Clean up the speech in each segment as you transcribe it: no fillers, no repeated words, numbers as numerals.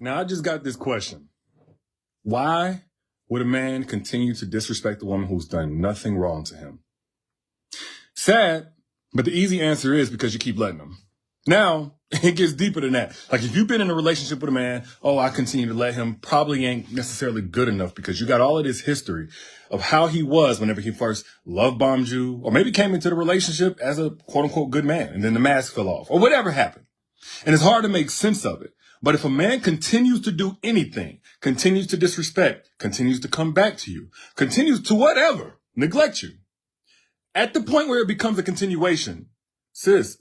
Now, I just got this question. Why would a man continue to disrespect a woman who's done nothing wrong to him? Sad, but the easy answer is because you keep letting him. Now, it gets deeper than that. Like if you've been in a relationship with a man, I continue to let him, probably ain't necessarily good enough because you got all of this history of how he was whenever he first love bombed you, or maybe came into the relationship as a quote unquote good man and then the mask fell off or whatever happened. And it's hard to make sense of it. But if a man continues to do anything, continues to disrespect, continues to come back to you, continues to whatever, neglect you, at the point where it becomes a continuation, sis,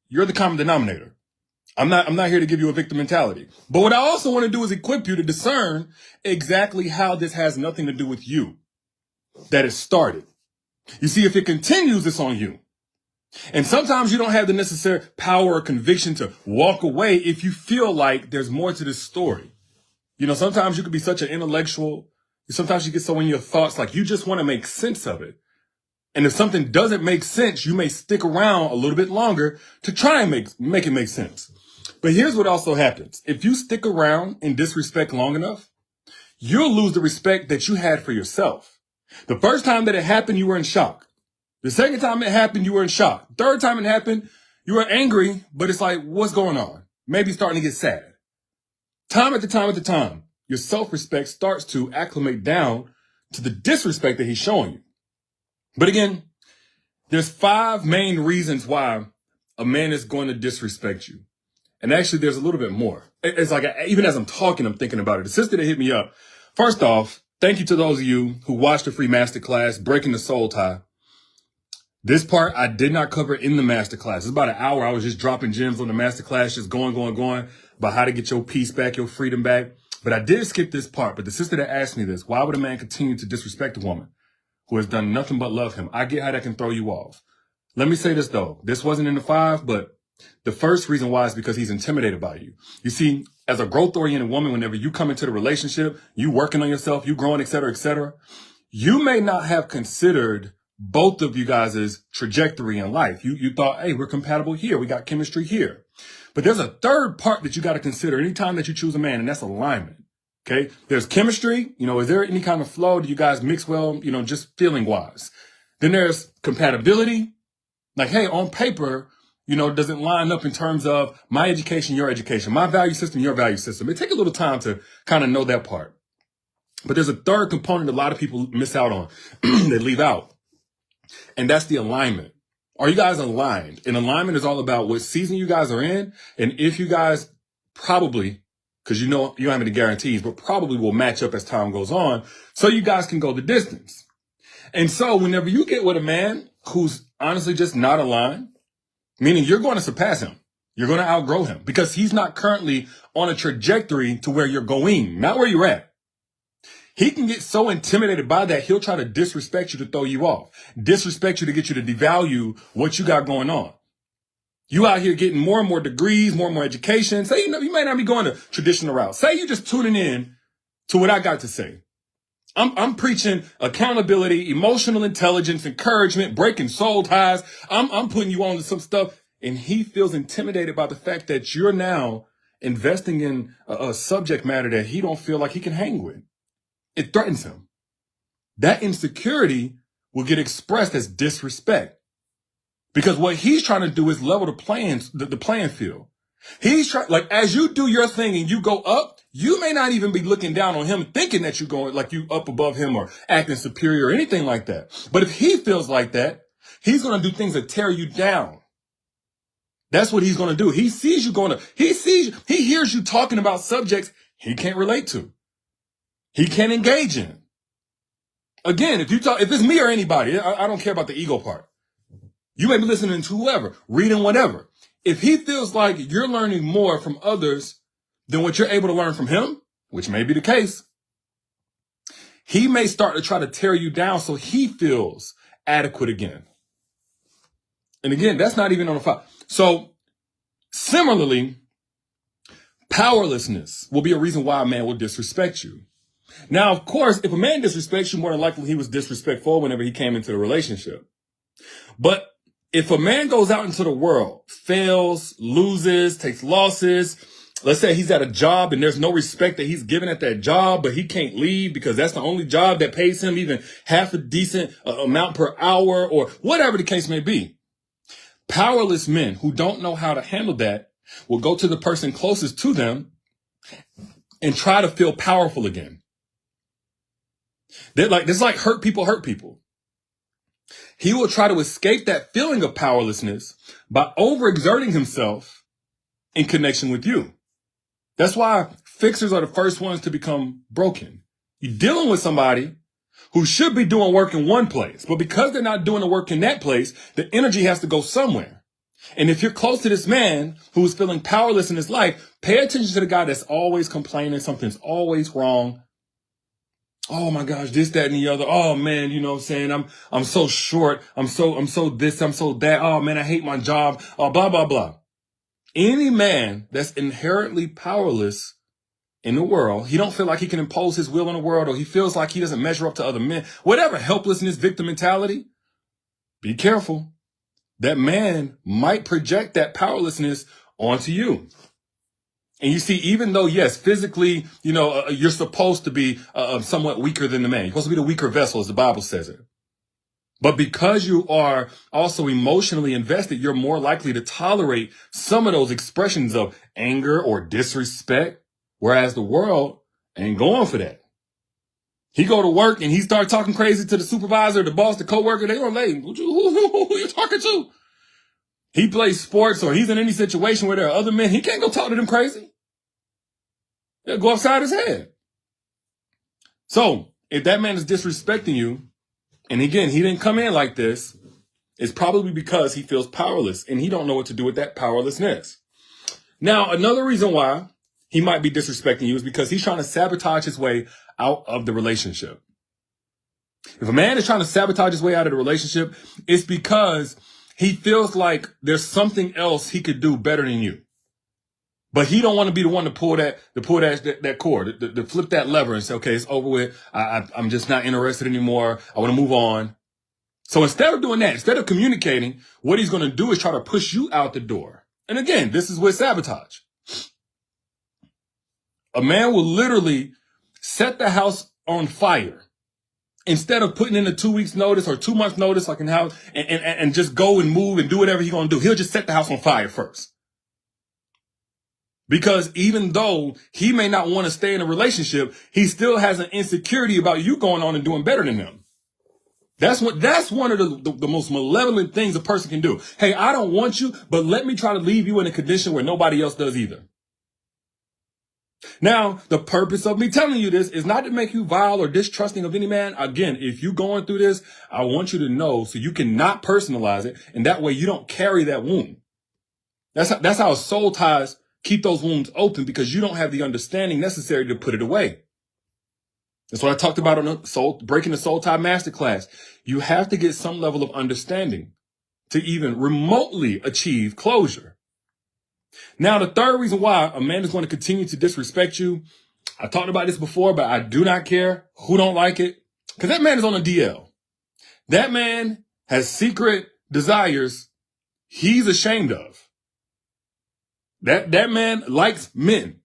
you're the common denominator. I'm not here to give you a victim mentality. But what I also want to do is equip you to discern exactly how this has nothing to do with you, that it started. You see, if it continues, it's on you. And sometimes you don't have the necessary power or conviction to walk away if you feel like there's more to this story. You know, sometimes you could be such an intellectual. Sometimes you get so in your thoughts, like you just want to make sense of it. And if something doesn't make sense, you may stick around a little bit longer to try and make it make sense. But here's what also happens. If you stick around in disrespect long enough, you'll lose the respect that you had for yourself. The first time that it happened, you were in shock. The second time it happened, you were in shock. Third time it happened, you were angry, but it's like, what's going on? Maybe starting to get sad. Time after time, your self-respect starts to acclimate down to the disrespect that he's showing you. But again, there's 5 main reasons why a man is going to disrespect you. And actually, there's a little bit more. It's like, even as I'm talking, I'm thinking about it. The sister that hit me up, first off, thank you to those of you who watched the free masterclass, Breaking the Soul Tie. This part I did not cover in the masterclass. It's about an hour. I was just dropping gems on the masterclass, just going about how to get your peace back, your freedom back. But I did skip this part. But the sister that asked me this, why would a man continue to disrespect a woman who has done nothing but love him? I get how that can throw you off. Let me say this though. This wasn't in the 5, but the first reason why is because he's intimidated by you. You see, as a growth-oriented woman, whenever you come into the relationship, you working on yourself, you growing, et cetera, you may not have considered both of you guys' trajectory in life. You thought, hey, we're compatible here. We got chemistry here. But there's a third part that you got to consider anytime that you choose a man, and that's alignment. Okay. There's chemistry. Is there any kind of flow? Do you guys mix well, just feeling wise? Then there's compatibility. Like, hey, on paper, does it line up in terms of my education, your education, my value system, your value system? It takes a little time to kind of know that part. But there's a third component a lot of people miss out on. They leave out. And that's the alignment. Are you guys aligned? And alignment is all about what season you guys are in. And if you guys probably, because you don't have any guarantees, but probably will match up as time goes on, so you guys can go the distance. And so whenever you get with a man who's honestly just not aligned, meaning you're going to surpass him, you're going to outgrow him because he's not currently on a trajectory to where you're going, not where you're at. He can get so intimidated by that, he'll try to disrespect you to throw you off, disrespect you to get you to devalue what you got going on. You out here getting more and more degrees, more and more education. Say, you may not be going the traditional route. Say you're just tuning in to what I got to say. I'm preaching accountability, emotional intelligence, encouragement, breaking soul ties. I'm putting you on to some stuff. And he feels intimidated by the fact that you're now investing in a subject matter that he don't feel like he can hang with. It threatens him. That insecurity will get expressed as disrespect. Because what he's trying to do is level the playing field. He's trying, like, as you do your thing and you go up, you may not even be looking down on him thinking that you're going like you up above him or acting superior or anything like that. But if he feels like that, he's going to do things that tear you down. That's what he's going to do. He sees you he hears you talking about subjects he can't relate to. He can't engage in. Again, if it's me or anybody, I don't care about the ego part. You may be listening to whoever, reading whatever. If he feels like you're learning more from others than what you're able to learn from him, which may be the case, he may start to try to tear you down so he feels adequate again. And again, that's not even on the file. So similarly, powerlessness will be a reason why a man will disrespect you. Now, of course, if a man disrespects you, more than likely he was disrespectful whenever he came into the relationship. But if a man goes out into the world, fails, loses, takes losses, let's say he's at a job and there's no respect that he's given at that job, but he can't leave because that's the only job that pays him even half a decent amount per hour or whatever the case may be. Powerless men who don't know how to handle that will go to the person closest to them and try to feel powerful again. It's like hurt people hurt people. He will try to escape that feeling of powerlessness by overexerting himself in connection with you. That's why fixers are the first ones to become broken. You're dealing with somebody who should be doing work in one place, but because they're not doing the work in that place, the energy has to go somewhere. And if you're close to this man who's feeling powerless in his life, pay attention to the guy that's always complaining, something's always wrong. Oh my gosh, this, that, and the other. Oh man, you know what I'm saying? I'm so short. I'm so this, I'm so that. Oh man, I hate my job. Blah, blah, blah. Any man that's inherently powerless in the world, he don't feel like he can impose his will on the world, or he feels like he doesn't measure up to other men, whatever, helplessness, victim mentality, be careful. That man might project that powerlessness onto you. And you see, even though, yes, physically, you're supposed to be somewhat weaker than the man. You're supposed to be the weaker vessel, as the Bible says it. But because you are also emotionally invested, you're more likely to tolerate some of those expressions of anger or disrespect, whereas the world ain't going for that. He go to work and he start talking crazy to the supervisor, the boss, the coworker. They gonna lay him. Who you talking to? He plays sports or he's in any situation where there are other men. He can't go talk to them crazy. They'll go upside his head. So if that man is disrespecting you, and again, he didn't come in like this, it's probably because he feels powerless and he don't know what to do with that powerlessness. Now, another reason why he might be disrespecting you is because he's trying to sabotage his way out of the relationship. If a man is trying to sabotage his way out of the relationship, it's because he feels like there's something else he could do better than you. But he don't want to be the one to pull that cord, to flip that lever and say, okay, it's over with. I'm just not interested anymore. I want to move on. So instead of doing that, instead of communicating, what he's going to do is try to push you out the door. And again, this is with sabotage. A man will literally set the house on fire instead of putting in a 2 weeks notice or 2 months notice, like in house, and just go and move and do whatever he's going to do. He'll just set the house on fire first. Because even though he may not want to stay in a relationship, he still has an insecurity about you going on and doing better than him. That's one of the most malevolent things a person can do. Hey, I don't want you, but let me try to leave you in a condition where nobody else does either. Now, the purpose of me telling you this is not to make you vile or distrusting of any man. Again, if you're going through this, I want you to know so you can not personalize it, and that way you don't carry that wound. That's how soul ties keep those wounds open, because you don't have the understanding necessary to put it away. That's what I talked about on the Breaking the Soul Tie Masterclass. You have to get some level of understanding to even remotely achieve closure. Now, the third reason why a man is going to continue to disrespect you, I talked about this before, but I do not care who don't like it, because that man is on a DL. That man has secret desires he's ashamed of. That man likes men.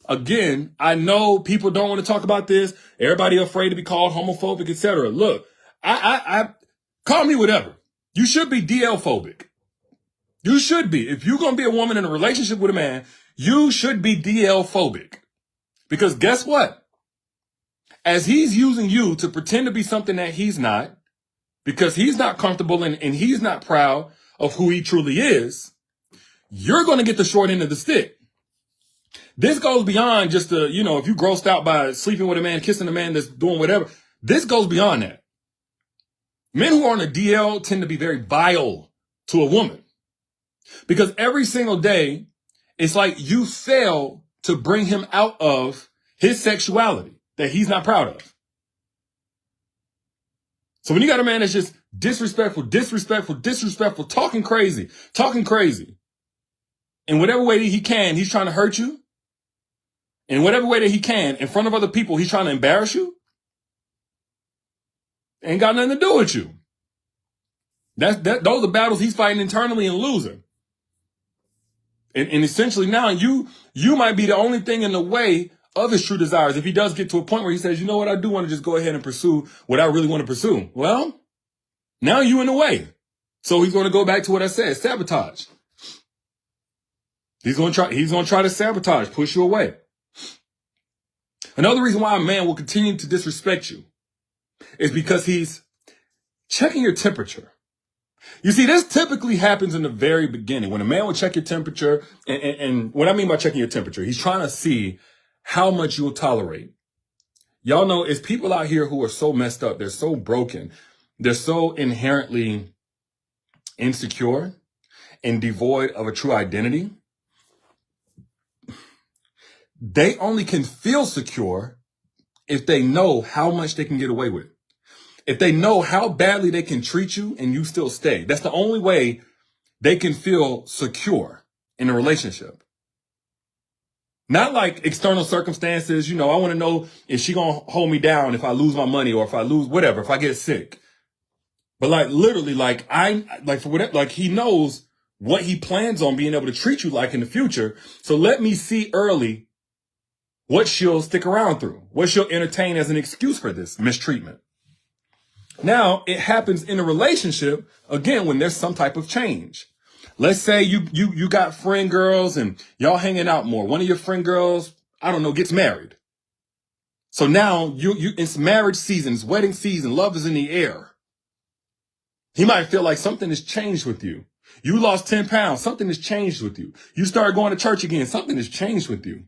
Again, I know people don't want to talk about this. Everybody afraid to be called homophobic, etc. Look, I call me whatever. You should be DL phobic. You should be. If you're going to be a woman in a relationship with a man, you should be DL phobic. Because guess what? As he's using you to pretend to be something that he's not, because he's not comfortable and he's not proud of who he truly is, you're going to get the short end of the stick. This goes beyond just if you grossed out by sleeping with a man, kissing a man that's doing whatever. This goes beyond that. Men who are on a DL tend to be very vile to a woman. Because every single day, it's like you fail to bring him out of his sexuality that he's not proud of. So when you got a man that's just disrespectful, talking crazy, in whatever way he can, he's trying to hurt you. In whatever way that he can, in front of other people, he's trying to embarrass you. Ain't got nothing to do with you. Those are battles he's fighting internally and losing. And essentially now you might be the only thing in the way of his true desires. If he does get to a point where he says, you know what, I do want to just go ahead and pursue what I really want to pursue. Well, now you in the way. So he's going to go back to what I said, sabotage. He's going to try to sabotage, push you away. Another reason why a man will continue to disrespect you is because he's checking your temperature. You see, this typically happens in the very beginning. When a man will check your temperature, and what I mean by checking your temperature, he's trying to see how much you'll tolerate. Y'all know, it's people out here who are so messed up. They're so broken. They're so inherently insecure and devoid of a true identity. They only can feel secure if they know how much they can get away with. If they know how badly they can treat you and you still stay. That's the only way they can feel secure in a relationship. Not like external circumstances. You know, I want to know if she gonna hold me down if I lose my money or if I lose whatever, if I get sick. But like literally, he knows what he plans on being able to treat you like in the future. So let me see early what she'll stick around through, what she'll entertain as an excuse for this mistreatment. Now, it happens in a relationship, again, when there's some type of change. Let's say you got friend girls and y'all hanging out more. One of your friend girls, I don't know, gets married. So now it's marriage season, it's wedding season, love is in the air. He might feel like something has changed with you. You lost 10 pounds, something has changed with you. You started going to church again, something has changed with you.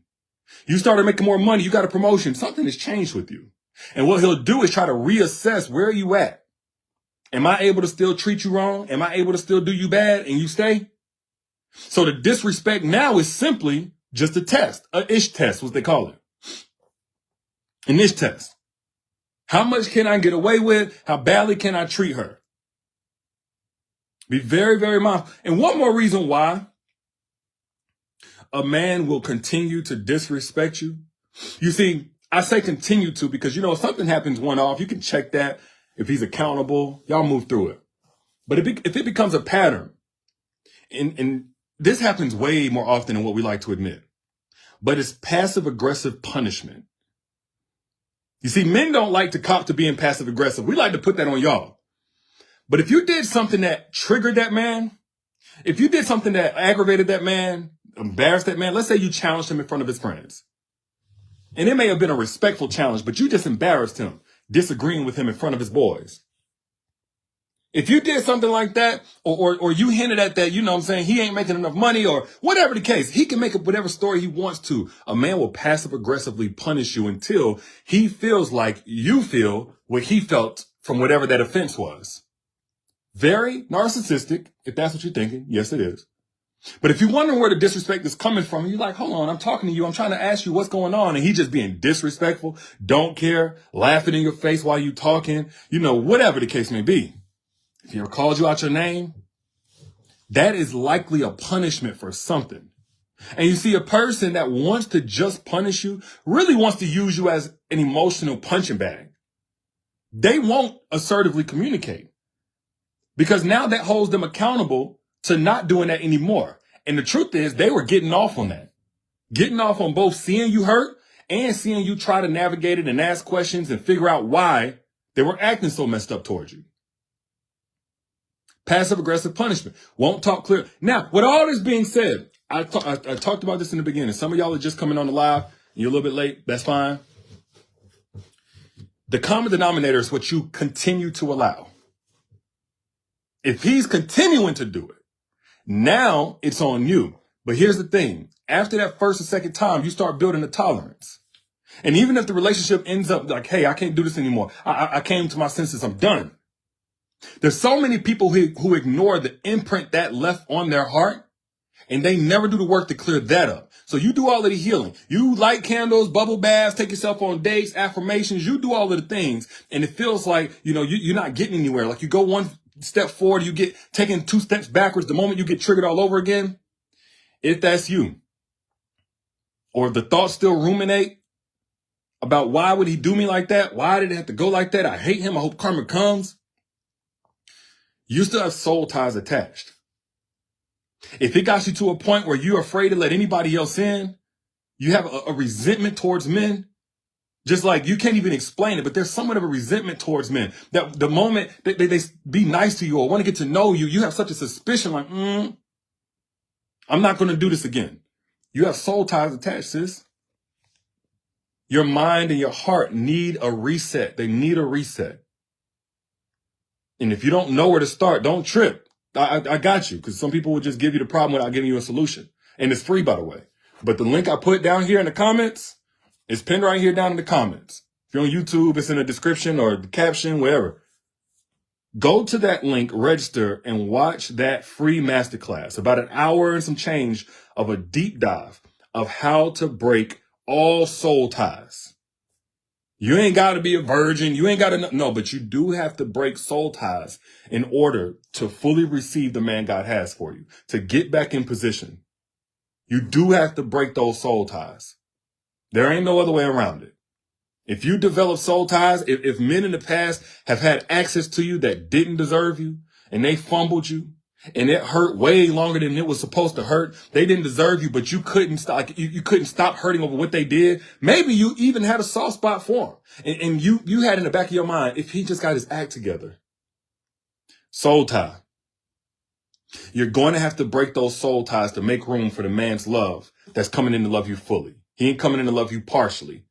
You started making more money, you got a promotion, something has changed with you. And what he'll do is try to reassess where you at. Am I able to still treat you wrong? Am I able to still do you bad and you stay? So the disrespect now is simply just a test, a ish test, what they call it. An ish test. How much can I get away with? How badly can I treat her? Be very, very mindful. And one more reason why a man will continue to disrespect you. You see, I say continue to because, you know, if something happens one-off, you can check that. If he's accountable, y'all move through it. But if it becomes a pattern, and this happens way more often than what we like to admit, but it's passive-aggressive punishment. You see, men don't like to cop to being passive-aggressive. We like to put that on y'all. But if you did something that triggered that man, if you did something that aggravated that man, embarrassed that man, let's say you challenged him in front of his friends. And it may have been a respectful challenge, but you just embarrassed him, disagreeing with him in front of his boys. If you did something like that, or you hinted at that, you know what I'm saying, he ain't making enough money or whatever the case, he can make up whatever story he wants to. A man will passive aggressively punish you until he feels like you feel what he felt from whatever that offense was. Very narcissistic, if that's what you're thinking. Yes, it is. But if you're wondering where the disrespect is coming from, you're like, hold on, I'm talking to you. I'm trying to ask you what's going on. And he just being disrespectful, don't care, laughing in your face while you talking, you know, whatever the case may be. If he ever called you out your name, that is likely a punishment for something. And you see, a person that wants to just punish you really wants to use you as an emotional punching bag. They won't assertively communicate because now that holds them accountable to not doing that anymore. And the truth is they were getting off on that. Getting off on both seeing you hurt and seeing you try to navigate it and ask questions and figure out why they were acting so messed up towards you. Passive aggressive punishment. Won't talk clear. Now, with all this being said, I talked about this in the beginning. Some of y'all are just coming on the live. You're a little bit late. That's fine. The common denominator is what you continue to allow. If he's continuing to do it, now it's on you. But here's the thing. After that first or second time, you start building a tolerance. And even if the relationship ends up like, hey, I can't do this anymore. I came to my senses. I'm done. There's so many people who ignore the imprint that left on their heart, and they never do the work to clear that up. So you do all of the healing. You light candles, bubble baths, take yourself on dates, affirmations. You do all of the things, and it feels like, you know, you're not getting anywhere. Like you go one step forward, you get taking 2 steps backwards the moment you get triggered all over again. If that's you, or if the thoughts still ruminate about why would he do me like that? Why did it have to go like that? I hate him. I hope karma comes. You still have soul ties attached. If it got you to a point where you're afraid to let anybody else in, you have a resentment towards men, just like you can't even explain it, but there's somewhat of a resentment towards men that the moment they be nice to you or want to get to know you, you have such a suspicion like, I'm not going to do this again. You have soul ties attached, sis. Your mind and your heart need a reset. They need a reset. And if you don't know where to start, don't trip. I got you, because some people will just give you the problem without giving you a solution. And it's free, by the way. But the link I put down here in the comments is pinned right here down in the comments. If you're on YouTube, it's in the description or the caption, wherever. Go to that link, register, and watch that free masterclass. About an hour and some change of a deep dive of how to break all soul ties. You ain't got to be a virgin. You ain't got to no, but you do have to break soul ties in order to fully receive the man God has for you, to get back in position. You do have to break those soul ties. There ain't no other way around it. If you develop soul ties, if men in the past have had access to you that didn't deserve you and they fumbled you and it hurt way longer than it was supposed to hurt, they didn't deserve you, but you couldn't stop, like, you couldn't stop hurting over what they did. Maybe you even had a soft spot for them. And you had in the back of your mind, if he just got his act together. Soul tie. You're going to have to break those soul ties to make room for the man's love that's coming in to love you fully. He ain't coming in to love you partially.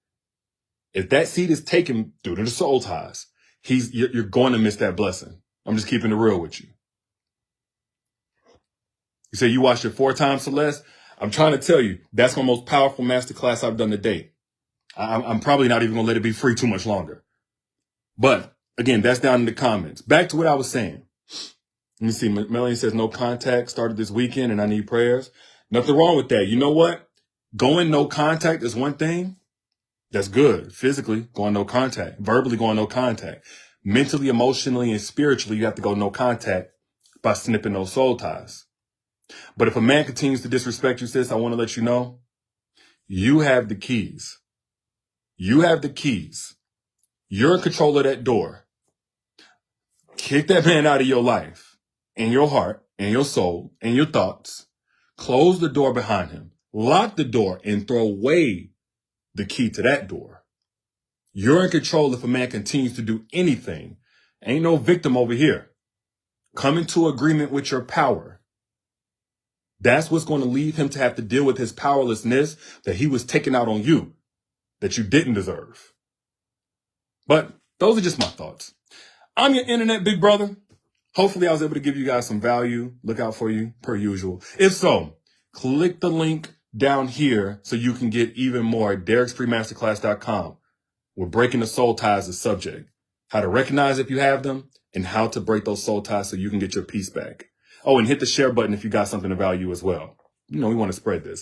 If that seed is taken due to the soul ties, you're going to miss that blessing. I'm just keeping it real with you. You say you watched it 4 times, Celeste. I'm trying to tell you, that's my most powerful masterclass I've done to date. I'm probably not even going to let it be free too much longer. But again, that's down in the comments. Back to what I was saying. Let me see. Melanie says no contact started this weekend and I need prayers. Nothing wrong with that. You know what? Going no contact is one thing. That's good. Physically, going no contact. Verbally, going no contact. Mentally, emotionally, and spiritually, you have to go no contact by snipping those soul ties. But if a man continues to disrespect you, sis, I want to let you know, you have the keys. You have the keys. You're in control of that door. Kick that man out of your life, and your heart, and your soul, and your thoughts. Close the door behind him. Lock the door and throw away the key to that door. You're in control if a man continues to do anything. Ain't no victim over here. Come into agreement with your power. That's what's going to leave him to have to deal with his powerlessness that he was taking out on you, that you didn't deserve. But those are just my thoughts. I'm your internet big brother. Hopefully I was able to give you guys some value. Look out for you per usual. If so, click the link down here so you can get even more at Derek'sFreeMasterclass.com. We're breaking the soul ties as subject. How to recognize if you have them and how to break those soul ties so you can get your peace back. Oh, and hit the share button if you got something of value as well. You know, we want to spread this.